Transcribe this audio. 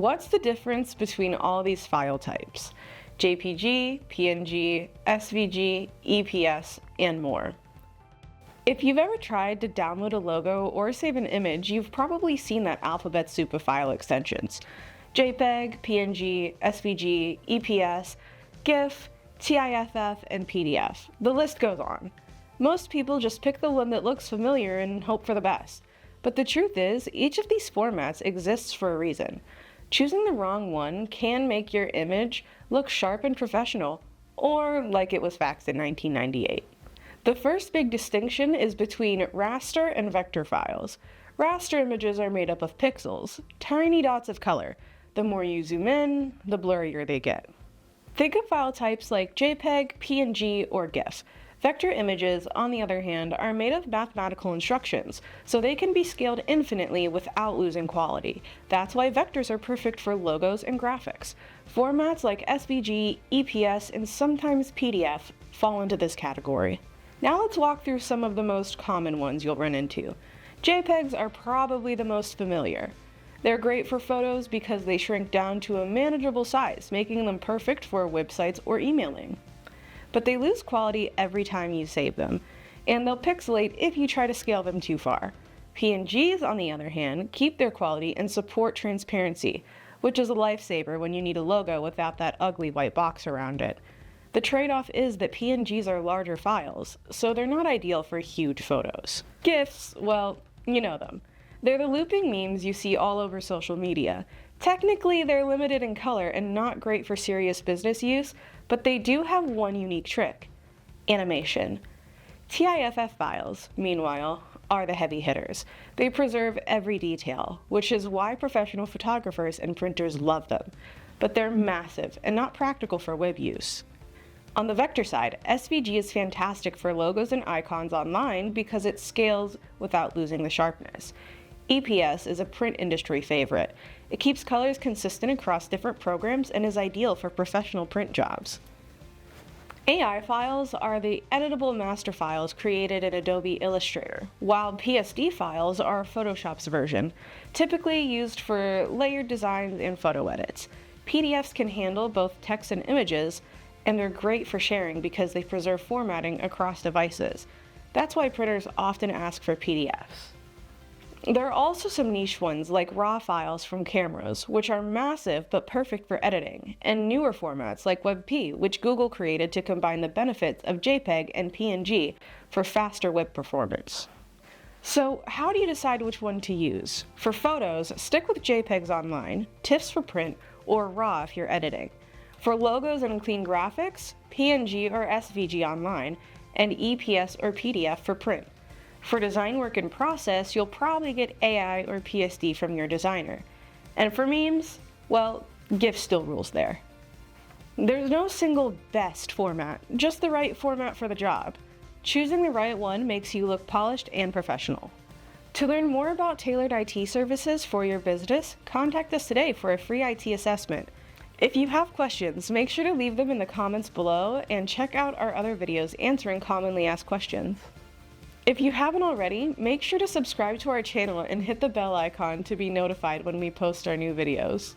what's the difference between all these file types? JPG, PNG, SVG, EPS, and more. If you've ever tried to download a logo or save an image, you've probably seen that alphabet soup of file extensions. JPEG, PNG, SVG, EPS, GIF, TIFF, and PDF. The list goes on. Most people just pick the one that looks familiar and hope for the best. But the truth is, each of these formats exists for a reason. Choosing the wrong one can make your image look sharp and professional, or like it was faxed in 1998. The first big distinction is between raster and vector files. Raster images are made up of pixels, tiny dots of color. The more you zoom in, the blurrier they get. Think of file types like JPEG, PNG, or GIF. Vector images, on the other hand, are made of mathematical instructions, so they can be scaled infinitely without losing quality. That's why vectors are perfect for logos and graphics. Formats like SVG, EPS, and sometimes PDF fall into this category. Now let's walk through some of the most common ones you'll run into. JPEGs are probably the most familiar. They're great for photos because they shrink down to a manageable size, making them perfect for websites or emailing. But they lose quality every time you save them, and they'll pixelate if you try to scale them too far. PNGs, on the other hand, keep their quality and support transparency, which is a lifesaver when you need a logo without that ugly white box around it. The trade-off is that PNGs are larger files, so they're not ideal for huge photos. GIFs, well, you know them. They're the looping memes you see all over social media. Technically, they're limited in color and not great for serious business use, but they do have one unique trick: animation. TIFF files, meanwhile, are the heavy hitters. They preserve every detail, which is why professional photographers and printers love them. But they're massive and not practical for web use. On the vector side, SVG is fantastic for logos and icons online because it scales without losing the sharpness. EPS is a print industry favorite. It keeps colors consistent across different programs and is ideal for professional print jobs. AI files are the editable master files created in Adobe Illustrator, while PSD files are Photoshop's version, typically used for layered designs and photo edits. PDFs can handle both text and images, and they're great for sharing because they preserve formatting across devices. That's why printers often ask for PDFs. There are also some niche ones like RAW files from cameras, which are massive but perfect for editing, and newer formats like WEBP, which Google created to combine the benefits of JPEG and PNG for faster web performance. So how do you decide which one to use? For photos, stick with JPEGs online, TIFFs for print, or RAW if you're editing. For logos and clean graphics, PNG or SVG online, and EPS or PDF for print. For design work in process, you'll probably get AI or PSD from your designer. And for memes, well, GIF still rules there. There's no single best format, just the right format for the job. Choosing the right one makes you look polished and professional. To learn more about tailored IT services for your business, contact us today for a free IT assessment. If you have questions, make sure to leave them in the comments below and check out our other videos answering commonly asked questions. If you haven't already, make sure to subscribe to our channel and hit the bell icon to be notified when we post our new videos.